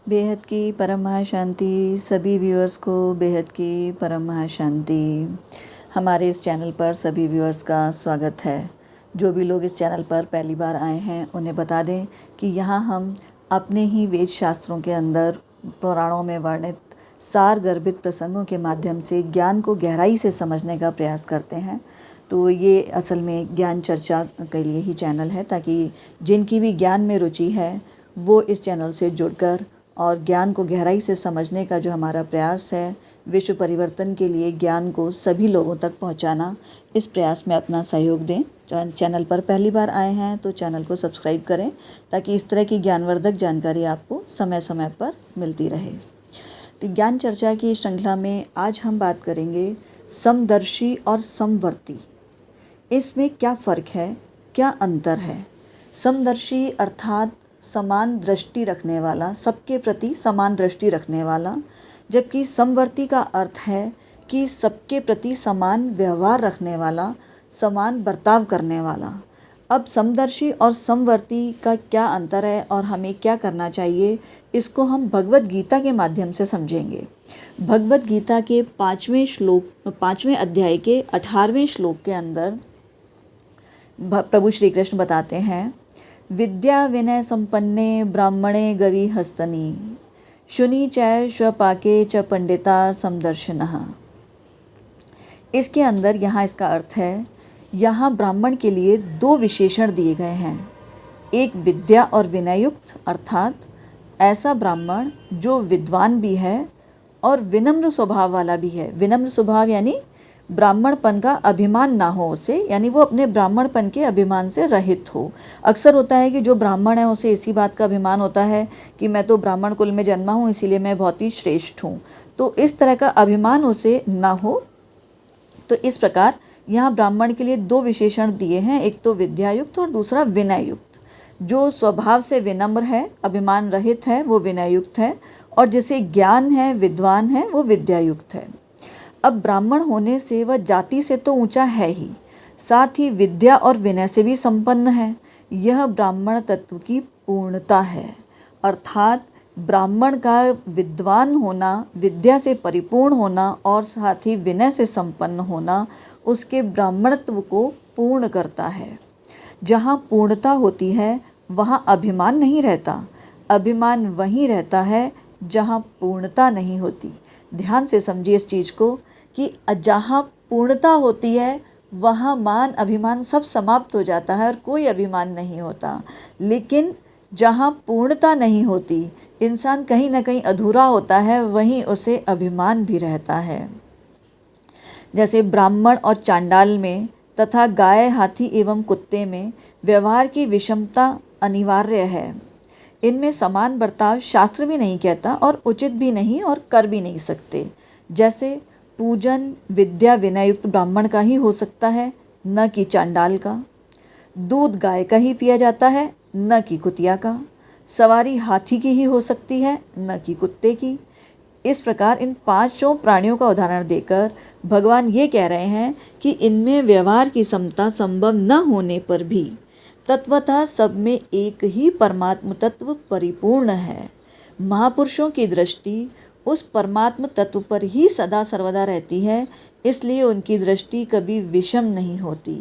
बेहद की परम महाशांति। सभी व्यूअर्स को बेहद की परम महाशांति। हमारे इस चैनल पर सभी व्यूअर्स का स्वागत है। जो भी लोग इस चैनल पर पहली बार आए हैं उन्हें बता दें कि यहाँ हम अपने ही वेद शास्त्रों के अंदर पुराणों में वर्णित सार गर्भित प्रसंगों के माध्यम से ज्ञान को गहराई से समझने का प्रयास करते हैं। तो ये असल में ज्ञान चर्चा के लिए ही चैनल है, ताकि जिनकी भी ज्ञान में रुचि है वो इस चैनल से जुड़कर और ज्ञान को गहराई से समझने का जो हमारा प्रयास है, विश्व परिवर्तन के लिए ज्ञान को सभी लोगों तक पहुंचाना, इस प्रयास में अपना सहयोग दें। चैनल पर पहली बार आए हैं तो चैनल को सब्सक्राइब करें, ताकि इस तरह की ज्ञानवर्धक जानकारी आपको समय समय पर मिलती रहे। तो ज्ञान चर्चा की श्रृंखला में आज हम बात करेंगे समदर्शी और समवर्ती। इसमें क्या फ़र्क है, क्या अंतर है। समदर्शी अर्थात समान दृष्टि रखने वाला, सबके प्रति समान दृष्टि रखने वाला, जबकि समवर्ती का अर्थ है कि सबके प्रति समान व्यवहार रखने वाला, समान बर्ताव करने वाला। अब समदर्शी और समवर्ती का क्या अंतर है और हमें क्या करना चाहिए, इसको हम भगवद गीता के माध्यम से समझेंगे। भगवद गीता के 5वें अध्याय के 18वें श्लोक के अंदर प्रभु श्री कृष्ण बताते हैं, विद्या विनय संपन्ने ब्राह्मणे गवि हस्तनी शुनि चै स्वपाके च पंडिता समदर्शिनः। इसके अंदर यहाँ इसका अर्थ है, यहाँ ब्राह्मण के लिए दो विशेषण दिए गए हैं। एक विद्या और विनयुक्त, अर्थात ऐसा ब्राह्मण जो विद्वान भी है और विनम्र स्वभाव वाला भी है। विनम्र स्वभाव यानी ब्राह्मणपन का अभिमान ना हो उसे, यानी वो अपने ब्राह्मणपन के अभिमान से रहित हो। अक्सर होता है कि जो ब्राह्मण है उसे इसी बात का अभिमान होता है कि मैं तो ब्राह्मण कुल में जन्मा हूँ, इसीलिए मैं बहुत ही श्रेष्ठ हूँ। तो इस तरह का अभिमान उसे ना हो। तो इस प्रकार यहाँ ब्राह्मण के लिए दो विशेषण दिए हैं, एक तो विद्यायुक्त और दूसरा विनययुक्त। जो स्वभाव से विनम्र है, अभिमान रहित है, वो विनययुक्त है, और जिसे ज्ञान है, विद्वान है, वो विद्यायुक्त है। अब ब्राह्मण होने से वह जाति से तो ऊंचा है ही, साथ ही विद्या और विनय से भी संपन्न है। यह ब्राह्मण तत्व की पूर्णता है, अर्थात ब्राह्मण का विद्वान होना, विद्या से परिपूर्ण होना और साथ ही विनय से संपन्न होना उसके ब्राह्मणत्व को पूर्ण करता है। जहाँ पूर्णता होती है वहाँ अभिमान नहीं रहता। अभिमान वहीं रहता है जहाँ पूर्णता नहीं होती। ध्यान से समझिए इस चीज़ को कि जहाँ पूर्णता होती है वहाँ मान अभिमान सब समाप्त हो जाता है और कोई अभिमान नहीं होता। लेकिन जहाँ पूर्णता नहीं होती, इंसान कहीं ना कहीं अधूरा होता है, वहीं उसे अभिमान भी रहता है। जैसे ब्राह्मण और चांडाल में तथा गाय, हाथी एवं कुत्ते में व्यवहार की विषमता अनिवार्य है। इनमें समान बर्ताव शास्त्र भी नहीं कहता और उचित भी नहीं और कर भी नहीं सकते। जैसे पूजन विद्या विनयुक्त ब्राह्मण का ही हो सकता है, न कि चांडाल का। दूध गाय का ही पिया जाता है, न कि कुतिया का। सवारी हाथी की ही हो सकती है, न कि कुत्ते की। इस प्रकार इन पांचों प्राणियों का उदाहरण देकर भगवान ये कह रहे हैं कि इनमें व्यवहार की समता संभव न होने पर भी तत्वतः सब में एक ही परमात्म तत्व परिपूर्ण है। महापुरुषों की दृष्टि उस परमात्म तत्व पर ही सदा सर्वदा रहती है, इसलिए उनकी दृष्टि कभी विषम नहीं होती।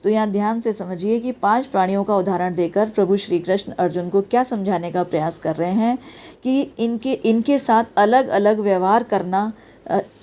तो यहाँ ध्यान से समझिए कि 5 प्राणियों का उदाहरण देकर प्रभु श्री कृष्ण अर्जुन को क्या समझाने का प्रयास कर रहे हैं कि इनके साथ अलग अलग व्यवहार करना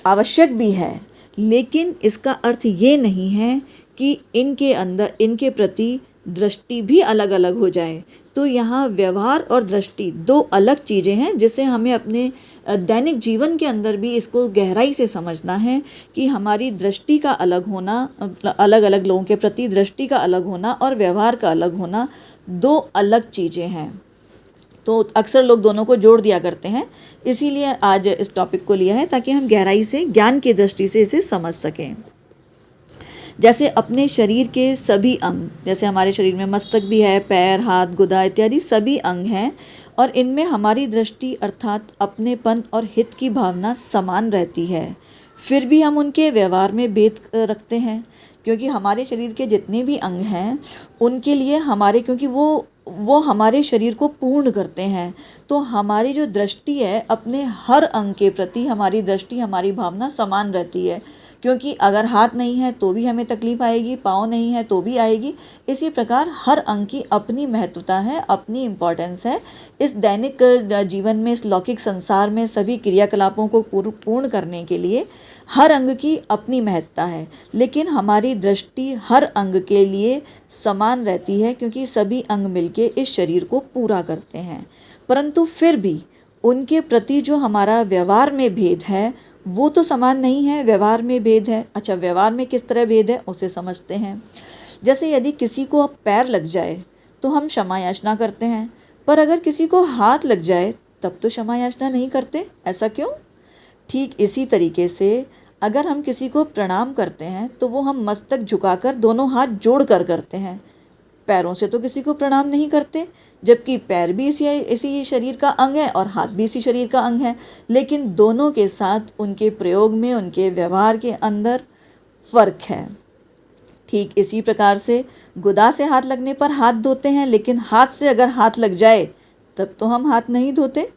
आवश्यक भी है, लेकिन इसका अर्थ ये नहीं है कि इनके प्रति दृष्टि भी अलग अलग हो जाए। तो यहाँ व्यवहार और दृष्टि दो अलग चीज़ें हैं, जिसे हमें अपने दैनिक जीवन के अंदर भी इसको गहराई से समझना है कि हमारी दृष्टि का अलग होना, अलग अलग लोगों के प्रति दृष्टि का अलग होना और व्यवहार का अलग होना दो अलग चीज़ें हैं। तो अक्सर लोग दोनों को जोड़ दिया करते हैं, इसीलिए आज इस टॉपिक को लिया है ताकि हम गहराई से ज्ञान की दृष्टि से इसे समझ सकें। जैसे अपने शरीर के सभी अंग, जैसे हमारे शरीर में मस्तक भी है, पैर, हाथ, गुदा इत्यादि सभी अंग हैं, और इनमें हमारी दृष्टि अर्थात अपनेपन और हित की भावना समान रहती है। फिर भी हम उनके व्यवहार में भेद रखते हैं, क्योंकि हमारे शरीर के जितने भी अंग हैं उनके लिए हमारे, क्योंकि वो वो हमारे शरीर को पूर्ण करते हैं। तो हमारी जो दृष्टि है अपने हर अंग के प्रति, हमारी दृष्टि, हमारी भावना समान रहती है। क्योंकि अगर हाथ नहीं है तो भी हमें तकलीफ आएगी, पाँव नहीं है तो भी आएगी। इसी प्रकार हर अंग की अपनी महत्वता है, अपनी इम्पोर्टेंस है। इस दैनिक जीवन में, इस लौकिक संसार में सभी क्रियाकलापों को पूर्ण करने के लिए हर अंग की अपनी महत्ता है। लेकिन हमारी दृष्टि हर अंग के लिए समान रहती है, क्योंकि सभी अंग मिलके इस शरीर को पूरा करते हैं। परंतु फिर भी उनके प्रति जो हमारा व्यवहार में भेद है वो तो समान नहीं है, व्यवहार में भेद है। अच्छा, व्यवहार में किस तरह भेद है उसे समझते हैं। जैसे यदि किसी को अब पैर लग जाए तो हम क्षमा याचना करते हैं, पर अगर किसी को हाथ लग जाए तब तो क्षमा याचना नहीं करते। ऐसा क्यों? ठीक इसी तरीके से अगर हम किसी को प्रणाम करते हैं तो वो हम मस्तक झुकाकर दोनों हाथ जोड़ कर करते हैं। पैरों से तो किसी को प्रणाम नहीं करते, जबकि पैर भी इसी शरीर का अंग है और हाथ भी इसी शरीर का अंग है। लेकिन दोनों के साथ उनके प्रयोग में, उनके व्यवहार के अंदर फ़र्क है। ठीक इसी प्रकार से गुदा से हाथ लगने पर हाथ धोते हैं, लेकिन हाथ से अगर हाथ लग जाए तब तो हम हाथ नहीं धोते।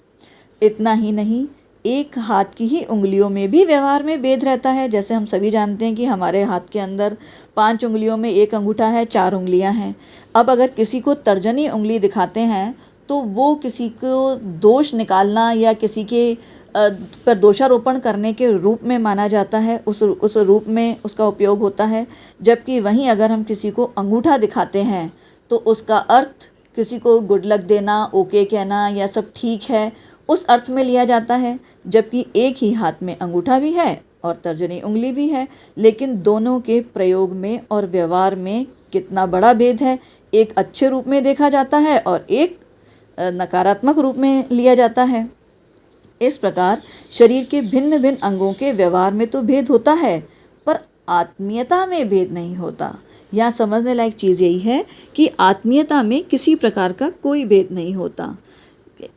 इतना ही नहीं, एक हाथ की ही उंगलियों में भी व्यवहार में भेद रहता है। जैसे हम सभी जानते हैं कि हमारे हाथ के अंदर 5 उंगलियों में एक अंगूठा है, 4 उंगलियां हैं। अब अगर किसी को तर्जनी उंगली दिखाते हैं तो वो किसी को दोष निकालना या किसी के पर दोषारोपण करने के रूप में माना जाता है, उस रूप में उसका उपयोग होता है। जबकि वहीं अगर हम किसी को अंगूठा दिखाते हैं तो उसका अर्थ किसी को गुड लक देना, ओके कहना या सब ठीक है, उस अर्थ में लिया जाता है। जबकि एक ही हाथ में अंगूठा भी है और तर्जनी उंगली भी है, लेकिन दोनों के प्रयोग में और व्यवहार में कितना बड़ा भेद है। एक अच्छे रूप में देखा जाता है और एक नकारात्मक रूप में लिया जाता है। इस प्रकार शरीर के भिन्न भिन्न अंगों के व्यवहार में तो भेद होता है, पर आत्मीयता में भेद नहीं होता। यहाँ समझने लायक चीज़ यही है कि आत्मीयता में किसी प्रकार का कोई भेद नहीं होता।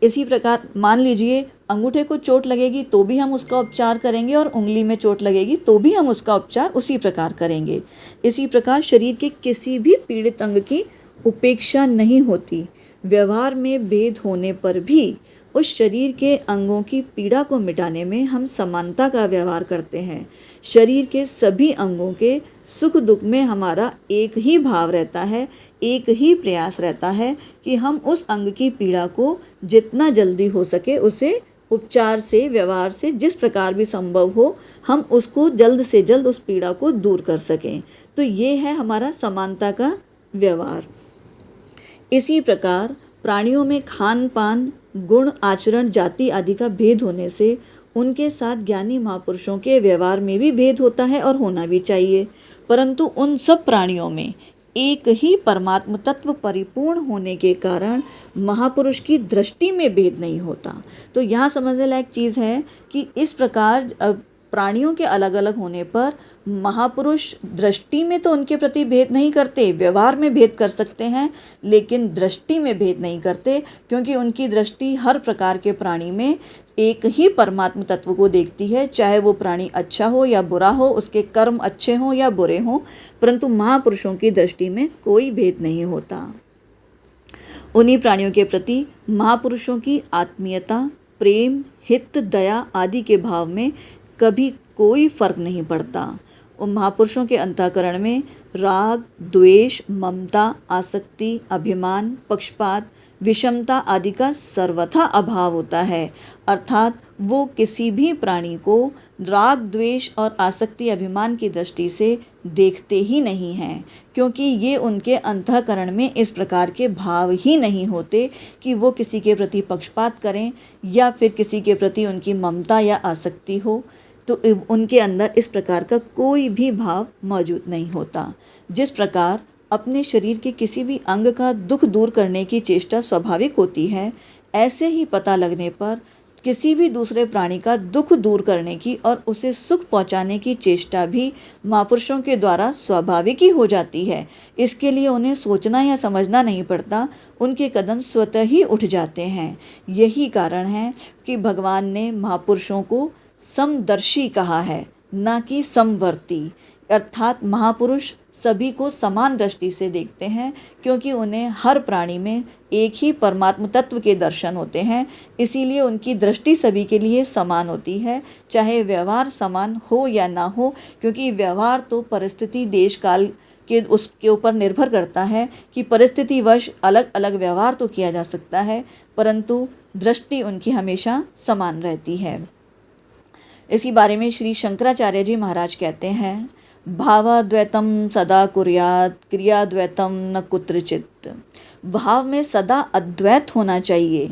इसी प्रकार मान लीजिए अंगूठे को चोट लगेगी तो भी हम उसका उपचार करेंगे, और उंगली में चोट लगेगी तो भी हम उसका उपचार उसी प्रकार करेंगे। इसी प्रकार शरीर के किसी भी पीड़ित अंग की उपेक्षा नहीं होती। व्यवहार में भेद होने पर भी उस शरीर के अंगों की पीड़ा को मिटाने में हम समानता का व्यवहार करते हैं। शरीर के सभी अंगों के सुख दुख में हमारा एक ही भाव रहता है, एक ही प्रयास रहता है कि हम उस अंग की पीड़ा को जितना जल्दी हो सके उसे उपचार से, व्यवहार से, जिस प्रकार भी संभव हो, हम उसको जल्द से जल्द उस पीड़ा को दूर कर सकें। तो ये है हमारा समानता का व्यवहार। इसी प्रकार प्राणियों में खान पान, गुण, आचरण, जाति आदि का भेद होने से उनके साथ ज्ञानी महापुरुषों के व्यवहार में भी भेद होता है और होना भी चाहिए। परंतु उन सब प्राणियों में एक ही परमात्म तत्व परिपूर्ण होने के कारण महापुरुष की दृष्टि में भेद नहीं होता। तो यहाँ समझने लायक चीज़ है कि इस प्रकार प्राणियों के अलग अलग होने पर महापुरुष दृष्टि में तो उनके प्रति भेद नहीं करते, व्यवहार में भेद कर सकते हैं, लेकिन दृष्टि में भेद नहीं करते, क्योंकि उनकी दृष्टि हर प्रकार के प्राणी में एक ही परमात्म तत्व को देखती है। चाहे वो प्राणी अच्छा हो या बुरा हो, उसके कर्म अच्छे हों या बुरे हों, परंतु महापुरुषों की दृष्टि में कोई भेद नहीं होता। उन्हीं प्राणियों के प्रति महापुरुषों की आत्मीयता, प्रेम, हित, दया आदि के भाव में कभी कोई फर्क नहीं पड़ता। उन महापुरुषों के अंतःकरण में राग, द्वेष, ममता, आसक्ति, अभिमान, पक्षपात, विषमता आदि का सर्वथा अभाव होता है। अर्थात वो किसी भी प्राणी को राग, द्वेष और आसक्ति, अभिमान की दृष्टि से देखते ही नहीं हैं, क्योंकि ये उनके अंतःकरण में इस प्रकार के भाव ही नहीं होते कि वो किसी के प्रति पक्षपात करें या फिर किसी के प्रति उनकी ममता या आसक्ति हो। तो उनके अंदर इस प्रकार का कोई भी भाव मौजूद नहीं होता। जिस प्रकार अपने शरीर के किसी भी अंग का दुख दूर करने की चेष्टा स्वाभाविक होती है, ऐसे ही पता लगने पर किसी भी दूसरे प्राणी का दुख दूर करने की और उसे सुख पहुंचाने की चेष्टा भी महापुरुषों के द्वारा स्वाभाविक ही हो जाती है। इसके लिए उन्हें सोचना या समझना नहीं पड़ता, उनके कदम स्वतः ही उठ जाते हैं। यही कारण है कि भगवान ने महापुरुषों को समदर्शी कहा है, ना कि समवर्ती। अर्थात महापुरुष सभी को समान दृष्टि से देखते हैं, क्योंकि उन्हें हर प्राणी में एक ही परमात्म तत्व के दर्शन होते हैं। इसीलिए उनकी दृष्टि सभी के लिए समान होती है, चाहे व्यवहार समान हो या ना हो, क्योंकि व्यवहार तो परिस्थिति देश काल के उसके ऊपर निर्भर करता है कि परिस्थितिवश अलग अलग व्यवहार तो किया जा सकता है, परंतु दृष्टि उनकी हमेशा समान रहती है। इसी बारे में श्री शंकराचार्य जी महाराज कहते हैं, भावाद्वैतम सदा कुर्यात् क्रियाद्वैतम न कुत्रचित्। भाव में सदा अद्वैत होना चाहिए,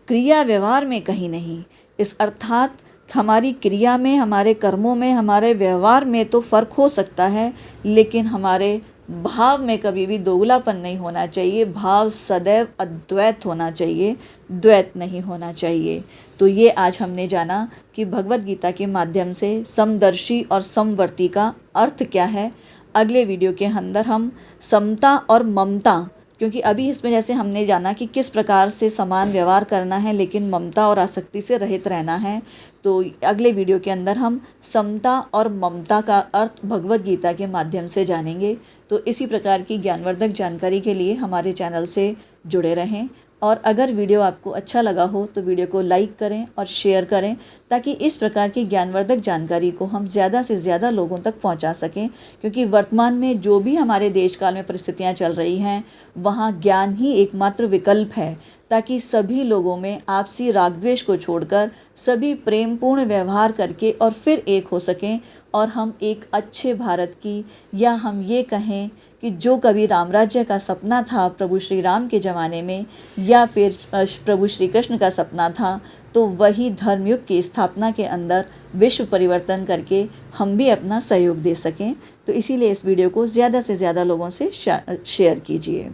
क्रिया व्यवहार में कहीं नहीं। इस अर्थात हमारी क्रिया में, हमारे कर्मों में, हमारे व्यवहार में तो फ़र्क हो सकता है, लेकिन हमारे भाव में कभी भी दोगलापन नहीं होना चाहिए। भाव सदैव अद्वैत होना चाहिए, द्वैत नहीं होना चाहिए। तो ये आज हमने जाना कि भगवत गीता के माध्यम से समदर्शी और समवर्ती का अर्थ क्या है। अगले वीडियो के अंदर हम समता और ममता, क्योंकि अभी इसमें जैसे हमने जाना कि किस प्रकार से समान व्यवहार करना है लेकिन ममता और आसक्ति से रहित रहना है, तो अगले वीडियो के अंदर हम समता और ममता का अर्थ भगवत गीता के माध्यम से जानेंगे। तो इसी प्रकार की ज्ञानवर्धक जानकारी के लिए हमारे चैनल से जुड़े रहें, और अगर वीडियो आपको अच्छा लगा हो तो वीडियो को लाइक करें और शेयर करें, ताकि इस प्रकार की ज्ञानवर्धक जानकारी को हम ज़्यादा से ज़्यादा लोगों तक पहुंचा सकें। क्योंकि वर्तमान में जो भी हमारे देश काल में परिस्थितियां चल रही हैं, वहां ज्ञान ही एकमात्र विकल्प है, ताकि सभी लोगों में आपसी राग द्वेष को छोड़कर सभी प्रेमपूर्ण व्यवहार करके और फिर एक हो सकें, और हम एक अच्छे भारत की, या हम ये कहें कि जो कभी राम राज्य का सपना था प्रभु श्री राम के ज़माने में, या फिर प्रभु श्री कृष्ण का सपना था, तो वही धर्मयुग की स्थापना के अंदर विश्व परिवर्तन करके हम भी अपना सहयोग दे सकें। तो इसीलिए इस वीडियो को ज़्यादा से ज़्यादा लोगों से शेयर कीजिए।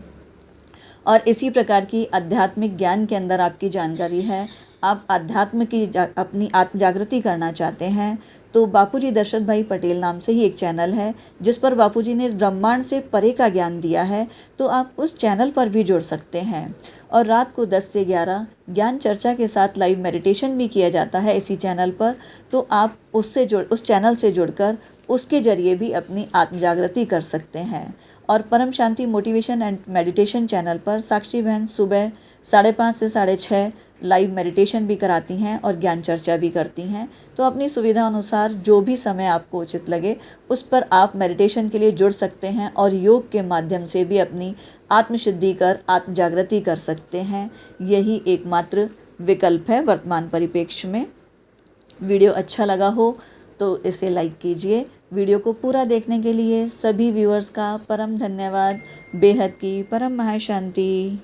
और इसी प्रकार की आध्यात्मिक ज्ञान के अंदर आपकी जानकारी है, आप अध्यात्म की अपनी आत्म जागृति करना चाहते हैं, तो बापूजी दशरथ भाई पटेल नाम से ही एक चैनल है जिस पर बापूजी ने इस ब्रह्मांड से परे का ज्ञान दिया है, तो आप उस चैनल पर भी जुड़ सकते हैं। और रात को 10 से 11 ज्ञान चर्चा के साथ लाइव मेडिटेशन भी किया जाता है इसी चैनल पर, तो आप उस चैनल से जुड़कर उसके ज़रिए भी अपनी आत्म जागृति कर सकते हैं। और परम शांति मोटिवेशन एंड मेडिटेशन चैनल पर साक्षी बहन सुबह 5:30 से 6:30 लाइव मेडिटेशन भी कराती हैं और ज्ञान चर्चा भी करती हैं। तो अपनी सुविधा अनुसार जो भी समय आपको उचित लगे उस पर आप मेडिटेशन के लिए जुड़ सकते हैं, और योग के माध्यम से भी अपनी आत्मशुद्धि कर आत्म जागृति कर सकते हैं। यही एकमात्र विकल्प है वर्तमान परिप्रेक्ष्य में। वीडियो अच्छा लगा हो तो इसे लाइक कीजिए। वीडियो को पूरा देखने के लिए सभी व्यूअर्स का परम धन्यवाद। बेहद की परम महाशांति।